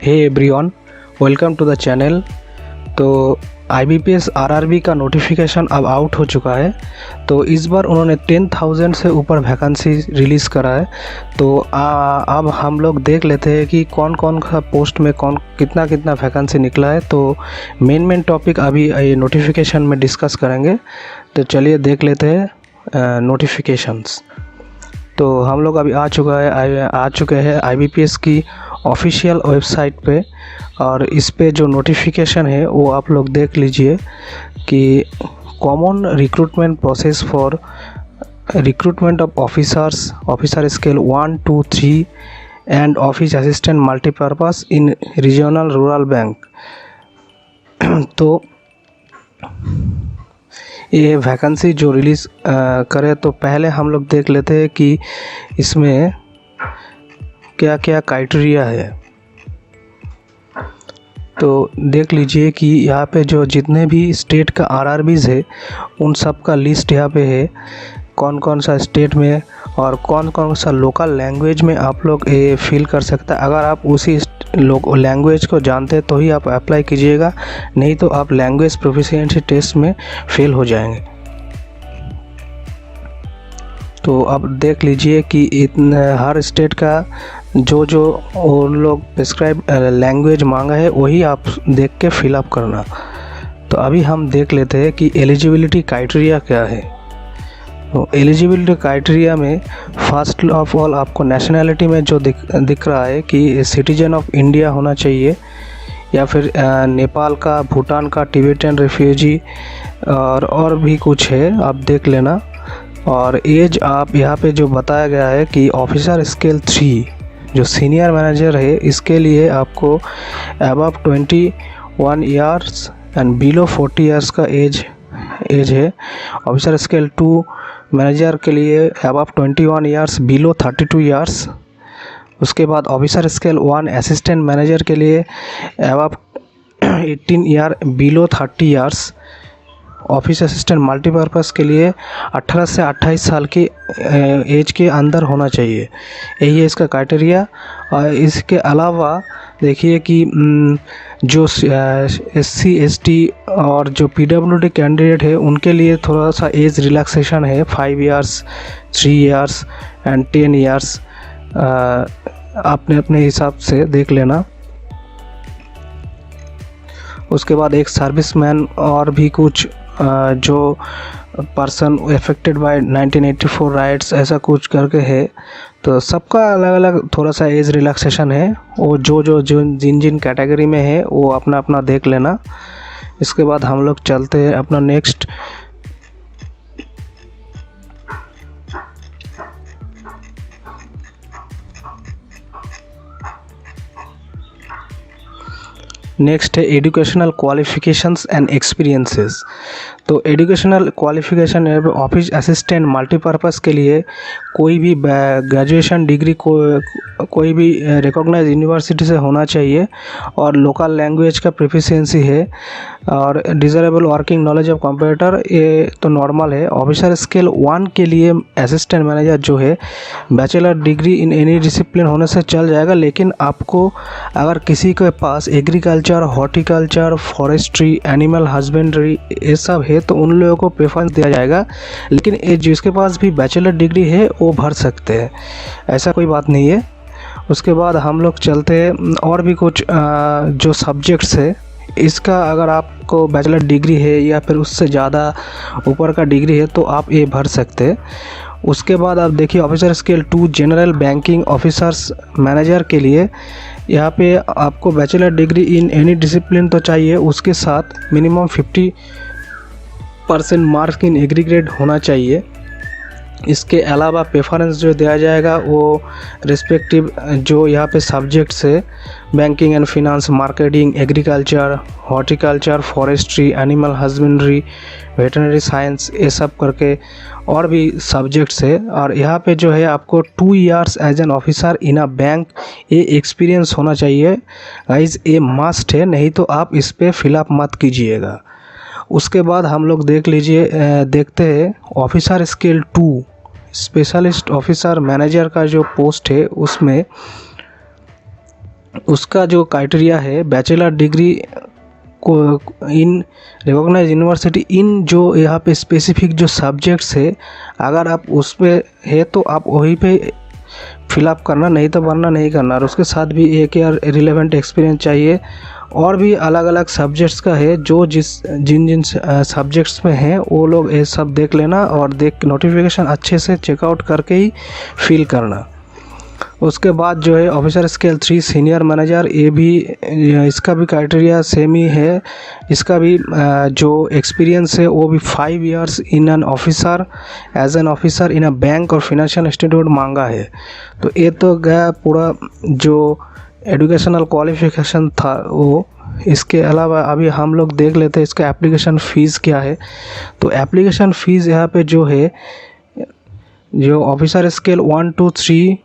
Hey everyone, welcome to the channel. तो IBPS RRB का notification अब आउट हो चुका है। तो इस बार उन्होंने 10,000 से ऊपर वैकेंसी रिलीज़ करा है। तो अब हम लोग देख लेते हैं कि कौन कौन सा पोस्ट में कौन कितना कितना वैकेंसी निकला है। तो मेन टॉपिक अभी ये नोटिफिकेशन में डिस्कस करेंगे। तो चलिए देख लेते हैं नोटिफिकेशंस। तो हम लोग अभी आ चुके हैं IBPS की ऑफिशियल वेबसाइट पे, और इस पे जो नोटिफिकेशन है वो आप लोग देख लीजिए कि common recruitment process for recruitment of officers, officer scale 1, 2, 3 and office assistant multipurpose in regional rural bank. तो ये वैकेंसी जो रिलीज़ करे, तो पहले हम लोग देख लेते हैं कि इसमें क्या क्या क्राइटेरिया है। तो देख लीजिए कि यहाँ पे जो जितने भी स्टेट का RRBs है उन सब का लिस्ट यहाँ पे है, कौन कौन सा स्टेट में और कौन कौन सा लोकल लैंग्वेज में आप लोग ये फिल कर सकते हैं। अगर आप उसी लैंग्वेज को जानते हैं तो ही आप अप्लाई कीजिएगा, नहीं तो आप लैंग्वेज प्रोफिशिएंसी टेस्ट में फेल हो जाएंगे। तो अब देख लीजिए कि हर स्टेट का जो उन लोग प्रिस्क्राइब लैंग्वेज मांगा है वही आप देख के फिलअप करना। तो अभी हम देख लेते हैं कि एलिजिबिलिटी क्राइटेरिया क्या है। तो एलिजिबिलिटी क्राइटेरिया में फर्स्ट ऑफ ऑल आपको नेशनैलिटी में जो दिख रहा है कि सिटीजन ऑफ इंडिया होना चाहिए, या फिर नेपाल का, भूटान का, तिब्बतन रिफ्यूजी और भी कुछ है, आप देख लेना। और एज आप यहाँ पे जो बताया गया है कि ऑफिसर स्केल 3 जो सीनियर मैनेजर है, इसके लिए आपको above 21 years and below 40 years का एज है। ऑफिसर स्केल 2 मैनेजर के लिए अबव 21 ईयर्स बिलो 32 ईयर्स। उसके बाद ऑफिसर स्केल 1 असिस्टेंट मैनेजर के लिए above 18 year below 30 years. Office assistant multipurpose के लिए 18 से 28 साल की एज के अंदर होना चाहिए, यही है इसका क्राइटेरिया। और इसके अलावा देखिए कि जो SC ST और जो PWD कैंडिडेट है उनके लिए थोड़ा सा एज रिलैक्सेशन है, 5 ईयर्स, 3 ईयर्स एंड 10 ईयर्स। आपने अपने हिसाब से देख लेना। उसके बाद एक सर्विसमैन और भी कुछ जो पर्सन अफेक्टेड बाय 1984 राइट्स, ऐसा कुछ करके है। तो सबका अलग अलग थोड़ा सा एज रिलैक्सेशन है, वो जो जिन कैटेगरी में है वो अपना अपना देख लेना। इसके बाद हम लोग चलते हैं अपना नेक्स्ट। नेक्स्ट है एजुकेशनल क्वालिफिकेशंस एंड एक्सपीरियंसेस। तो educational qualification office assistant multipurpose के लिए कोई भी ग्रेजुएशन डिग्री कोई भी रिकॉग्नाइज यूनिवर्सिटी से होना चाहिए, और लोकल लैंग्वेज का प्रोफिशिएंसी है, और desirable working knowledge of computer, ये तो नॉर्मल है। ऑफिसर स्केल 1 के लिए असिस्टेंट मैनेजर जो है bachelor degree in any discipline होने से चल जाएगा, लेकिन आपको अगर किसी के पास agriculture, horticulture, forestry, animal husbandry ये सब है तो उन लोगों को प्रेफरेंस दिया जाएगा। लेकिन जिसके पास भी बैचलर डिग्री है वो भर सकते हैं, ऐसा कोई बात नहीं है। उसके बाद हम लोग चलते हैं और भी कुछ जो सब्जेक्ट्स है, इसका अगर आपको बैचलर डिग्री है या फिर उससे ज़्यादा ऊपर का डिग्री है तो आप ये भर सकते हैं। उसके बाद आप देखिए officer scale 2 general banking officers manager के लिए यहाँ पे आपको bachelor degree in any discipline तो चाहिए, उसके साथ मिनिमम 50% मार्क्स इन एग्रीग्रेड होना चाहिए। इसके अलावा प्रेफरेंस जो दिया जाएगा वो रिस्पेक्टिव जो यहाँ पे सब्जेक्ट्स है, banking and finance, marketing, agriculture, horticulture, forestry, animal husbandry, veterinary science, ये सब करके और भी सब्जेक्ट्स है। और यहाँ पे जो है आपको 2 years as an officer in a bank ये एक्सपीरियंस होना चाहिए गाइज, ये मस्ट है, नहीं तो आप इस पर फिलअप मत कीजिएगा। उसके बाद हम लोग देखते हैं officer scale 2 specialist officer manager का जो पोस्ट है उसमें उसका जो क्राइटेरिया है बैचलर डिग्री को इन रिकॉग्नाइज यूनिवर्सिटी, इन जो यहाँ पे स्पेसिफिक जो सब्जेक्ट्स है अगर आप उस पर है तो आप वहीं पे फिलअप करना, नहीं तो वरना नहीं करना। और उसके साथ भी एक ईयर रिलेवेंट एक्सपीरियंस चाहिए। और भी अलग अलग सब्जेक्ट्स का है, जो जिन जिन सब्जेक्ट्स में हैं वो लोग ये सब देख लेना और देख नोटिफिकेशन अच्छे से चेकआउट करके ही फिल करना। उसके बाद जो है ऑफिसर स्केल 3 सीनियर मैनेजर, ये भी इसका भी क्राइटेरिया सेम ही है। इसका भी जो एक्सपीरियंस है वो भी 5 years in an officer as an officer in a bank और फिनेंशियल इंस्टीट्यूट मांगा है। तो ये तो गया पूरा जो एजुकेशनल क्वालिफिकेशन था वो। इसके अलावा अभी हम लोग देख लेते हैं इसका एप्लीकेशन फ़ीस क्या है। तो एप्लीकेशन फ़ीस यहाँ पे जो है, जो ऑफिसर स्केल 1 2 3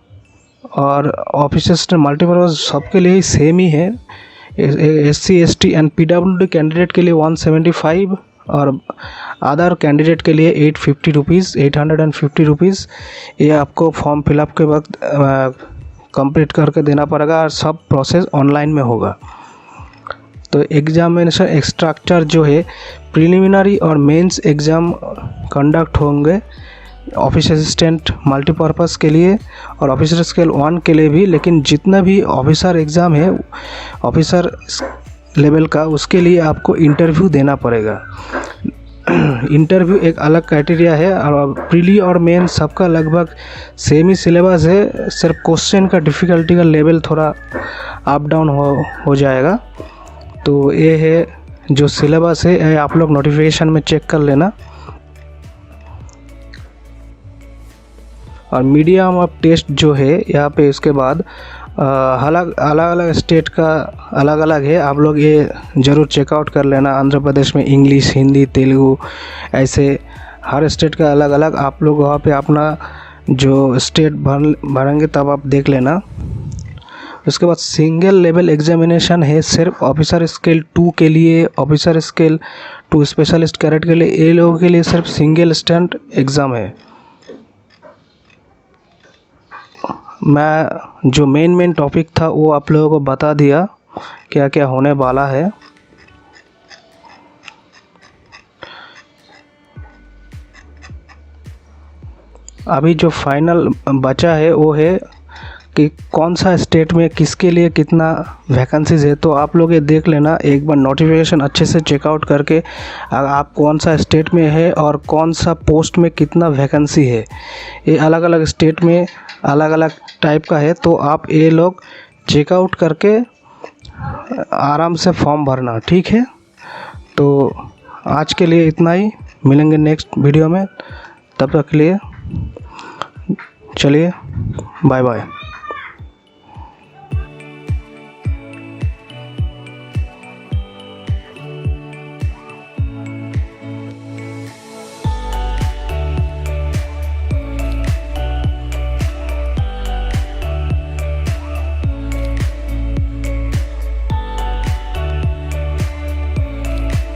और ऑफिसर स्टेट मल्टीपर्पज़ सबके लिए सेम ही है। SC ST and PWD candidate के लिए 175 और अदर कैंडिडेट के लिए 850 रुपीज़। ये आपको फॉर्म फिलअप के वक्त कंप्लीट करके देना पड़ेगा और सब प्रोसेस ऑनलाइन में होगा। तो एग्जामिनेशन स्ट्रक्चर जो है, प्रिलिमिनरी और मेंस एग्ज़ाम कंडक्ट होंगे ऑफिस असिस्टेंट मल्टीपर्पज़ के लिए और ऑफिसर स्केल 1 के लिए भी। लेकिन जितना भी ऑफिसर एग्ज़ाम है ऑफिसर लेवल का, उसके लिए आपको इंटरव्यू देना पड़ेगा। इंटरव्यू एक अलग क्राइटेरिया है और प्रीली और मेन सबका लगभग सेम ही सिलेबस है, सिर्फ क्वेश्चन का डिफ़िकल्टी का लेवल थोड़ा अप डाउन हो जाएगा। तो ये है जो सिलेबस है, आप लोग नोटिफिकेशन में चेक कर लेना। और मीडियम ऑफ टेस्ट जो है यहाँ पे इसके बाद अलग अलग स्टेट का अलग अलग है, आप लोग ये ज़रूर चेकआउट कर लेना। आंध्र प्रदेश में इंग्लिश, हिंदी, तेलुगु, ऐसे हर स्टेट का अलग अलग। आप लोग वहाँ पे अपना जो स्टेट भरेंगे तब आप देख लेना। उसके बाद सिंगल लेवल एग्जामिनेशन है सिर्फ ऑफिसर स्केल 2 के लिए, ऑफिसर स्केल 2 स्पेशलिस्ट कैडेट के लिए, ये लोगों के लिए सिर्फ सिंगल स्टैंड एग्ज़ाम है। मैं जो मेन टॉपिक था वो आप लोगों को बता दिया क्या क्या होने वाला है। अभी जो फाइनल बचा है वो है कि कौन सा स्टेट में किसके लिए कितना वैकेंसीज है। तो आप लोग ये देख लेना एक बार नोटिफिकेशन अच्छे से चेकआउट करके, आप कौन सा स्टेट में है और कौन सा पोस्ट में कितना वैकेंसी है। ये अलग अलग स्टेट में अलग अलग टाइप का है, तो आप ये लोग चेकआउट करके आराम से फॉर्म भरना, ठीक है। तो आज के लिए इतना ही, मिलेंगे नेक्स्ट वीडियो में, तब तक के लिए चलिए बाय बाय।